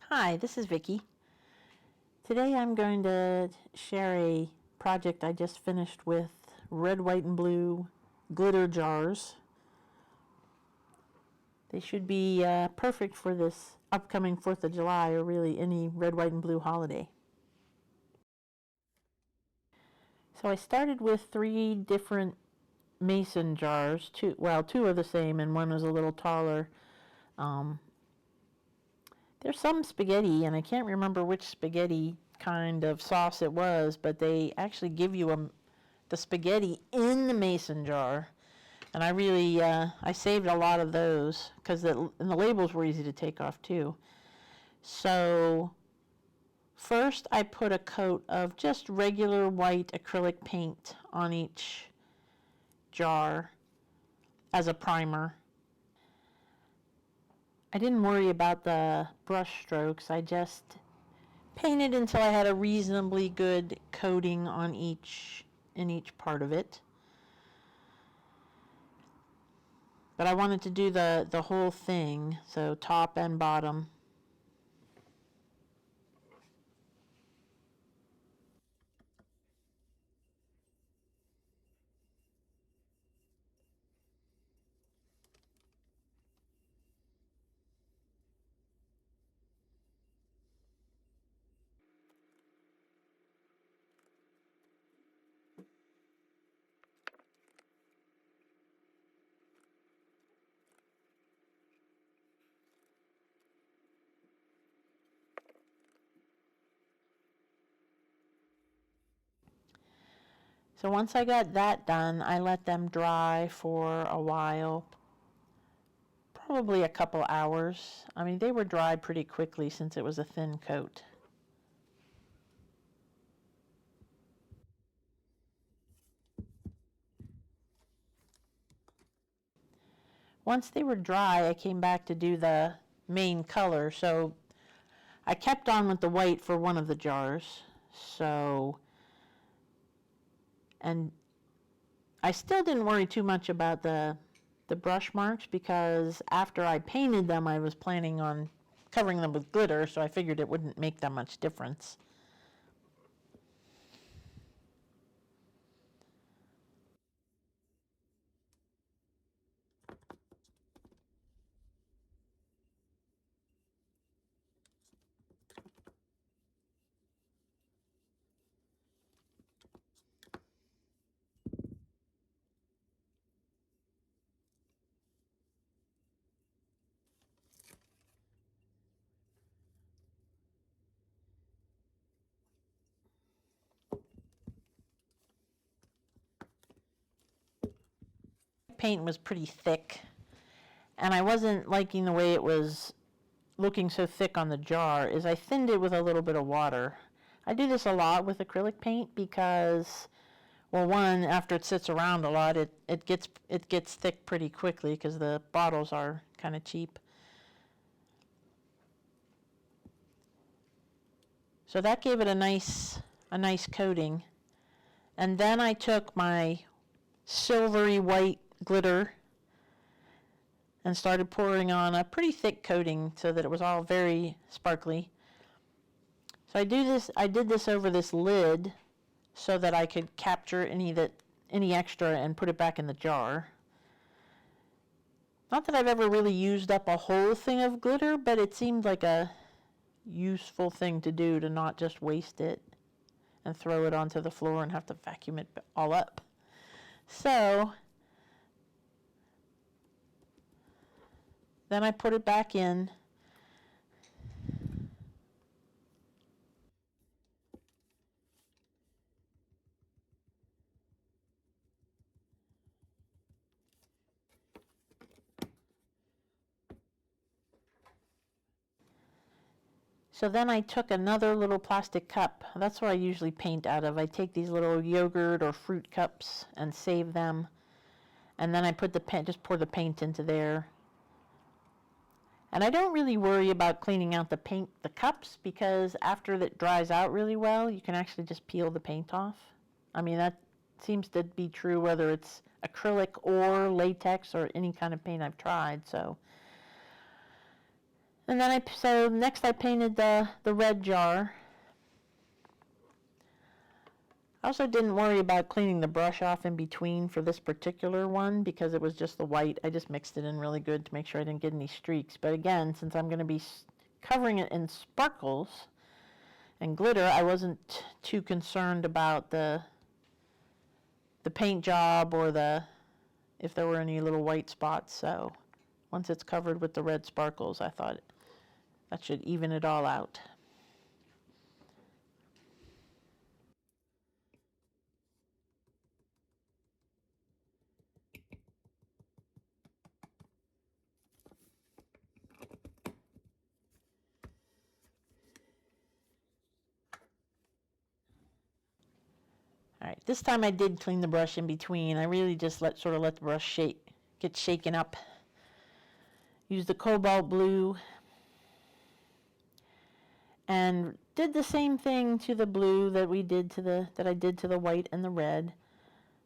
Hi, this is Vicki. Today I'm going to share a project I just finished with red, white, and blue glitter jars. They should be perfect for this upcoming 4th of July or really any red, white, and blue holiday. So I started with 3 different mason jars. Two are the same and one is a little taller. There's some spaghetti, and I can't remember which spaghetti kind of sauce it was, but they actually give you the spaghetti in the mason jar. And I really, I saved a lot of those because and the labels were easy to take off too. So first I put a coat of just regular white acrylic paint on each jar as a primer. I didn't worry about the brush strokes. I just painted until I had a reasonably good coating on in each part of it. But I wanted to do the whole thing, so top and bottom. So once I got that done, I let them dry for a while, probably a couple hours. I mean, they were dried pretty quickly since it was a thin coat. Once they were dry, I came back to do the main color. So I kept on with the white for one of the jars. And I still didn't worry too much about the brush marks because after I painted them, I was planning on covering them with glitter, so I figured it wouldn't make that much difference. Paint was pretty thick, and I wasn't liking the way it was looking so thick on the jar. Is I thinned it with a little bit of water. I do this a lot with acrylic paint because, well, one, after it sits around a lot, it gets thick pretty quickly because the bottles are kind of cheap. So that gave it a nice coating. And then I took my silvery white glitter and started pouring on a pretty thick coating so that it was all very sparkly. So I did this over this lid so that I could capture any extra and put it back in the jar. Not that I've ever really used up a whole thing of glitter, but it seemed like a useful thing to do, to not just waste it and throw it onto the floor and have to vacuum it all up. So then I put it back in. So then I took another little plastic cup. That's what I usually paint out of. I take these little yogurt or fruit cups and save them. And then I put just pour the paint into there. And I don't really worry about cleaning out the cups, because after it dries out really well, you can actually just peel the paint off. I mean, that seems to be true whether it's acrylic or latex or any kind of paint I've tried. So And then so next I painted the red jar. I also didn't worry about cleaning the brush off in between for this particular one because it was just the white. I just mixed it in really good to make sure I didn't get any streaks. But again, since I'm going to be covering it in sparkles and glitter, I wasn't too concerned about the paint job or if there were any little white spots. So once it's covered with the red sparkles, I thought that should even it all out. All right, this time I did clean the brush in between. I really just let the brush get shaken up. Use the cobalt blue and did the same thing to the blue that I did to the white and the red.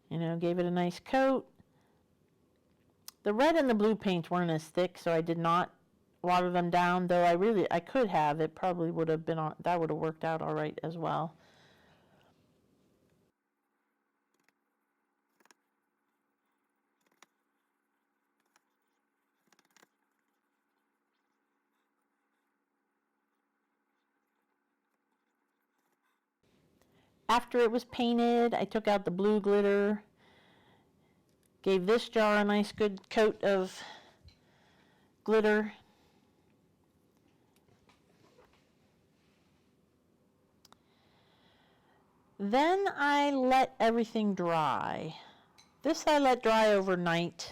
You know, gave it a nice coat. The red and the blue paints weren't as thick, so I did not water them down, though I could have. It probably would have that would have worked out all right as well. After it was painted, I took out the blue glitter, gave this jar a nice good coat of glitter. Then I let everything dry. This I let dry overnight.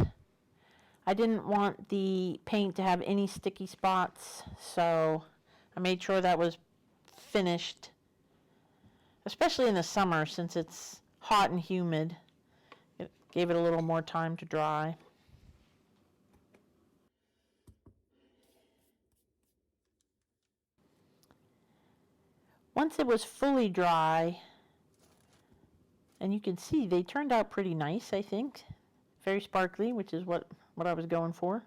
I didn't want the paint to have any sticky spots, so I made sure that was finished, especially in the summer since it's hot and humid. It gave it a little more time to dry. Once it was fully dry, and you can see they turned out pretty nice, I think. Very sparkly, which is what I was going for.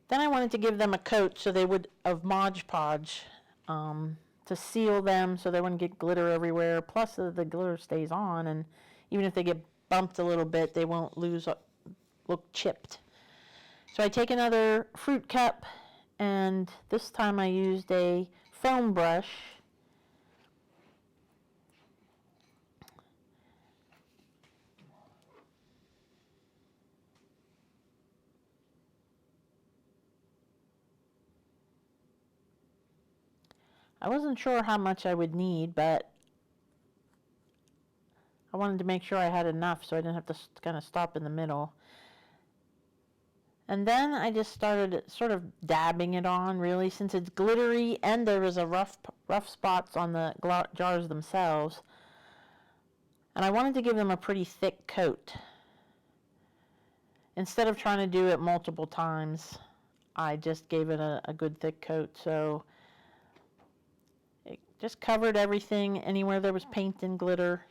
Then I wanted to give them a coat so they would of Mod Podge to seal them so they wouldn't get glitter everywhere. Plus the glitter stays on, and even if they get bumped a little bit, they won't look chipped. So I take another fruit cup, and this time I used a foam brush. I wasn't sure how much I would need, but I wanted to make sure I had enough so I didn't have to kind of stop in the middle. And then I just started sort of dabbing it on, really, since it's glittery and there was a rough spots on the jars themselves. And I wanted to give them a pretty thick coat. Instead of trying to do it multiple times, I just gave it a good thick coat. So it just covered everything, anywhere there was paint and glitter.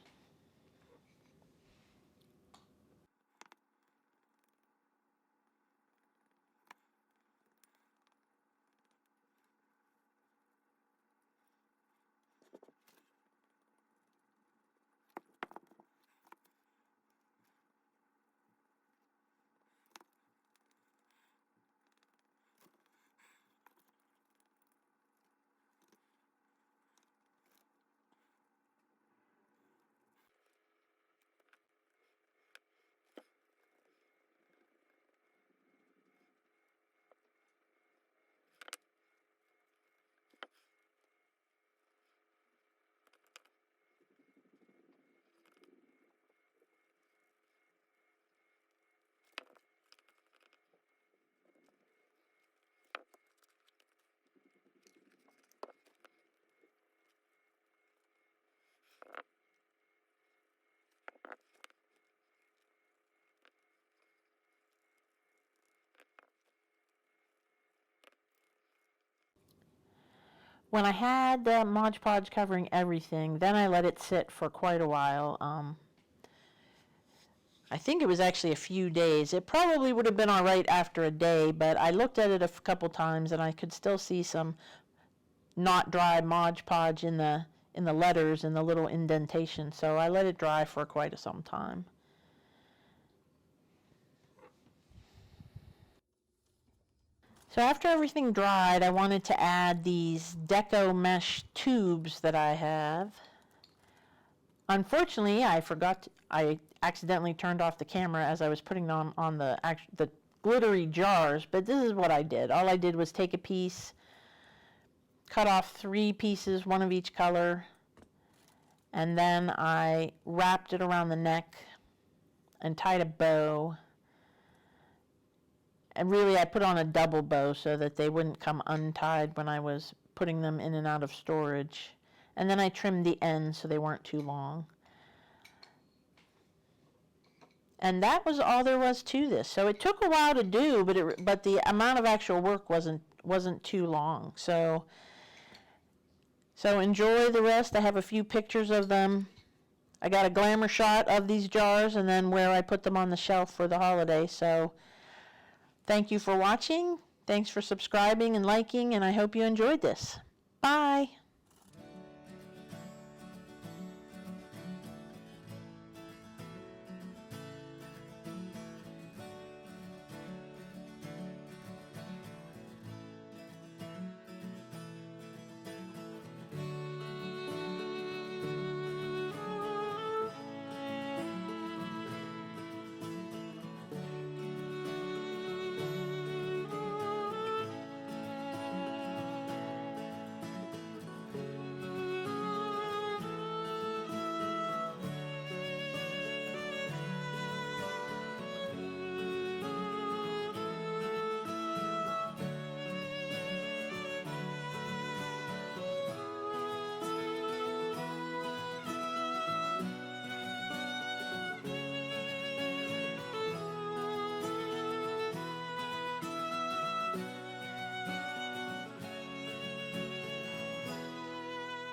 When I had the Mod Podge covering everything, then I let it sit for quite a while. I think it was actually a few days. It probably would have been all right after a day, but I looked at it a couple times and I could still see some not dry Mod Podge in the letters and the little indentation, so I let it dry for quite some time. So after everything dried, I wanted to add these deco mesh tubes that I have. Unfortunately, I accidentally turned off the camera as I was putting them on the glittery jars, but this is what I did. All I did was take a piece, cut off 3 pieces, one of each color, and then I wrapped it around the neck and tied a bow. And really I put on a double bow so that they wouldn't come untied when I was putting them in and out of storage. And then I trimmed the ends so they weren't too long. And that was all there was to this. So it took a while to do, but the amount of actual work wasn't too long. So enjoy the rest. I have a few pictures of them. I got a glamour shot of these jars and then where I put them on the shelf for the holiday. So thank you for watching. Thanks for subscribing and liking, and I hope you enjoyed this. Bye.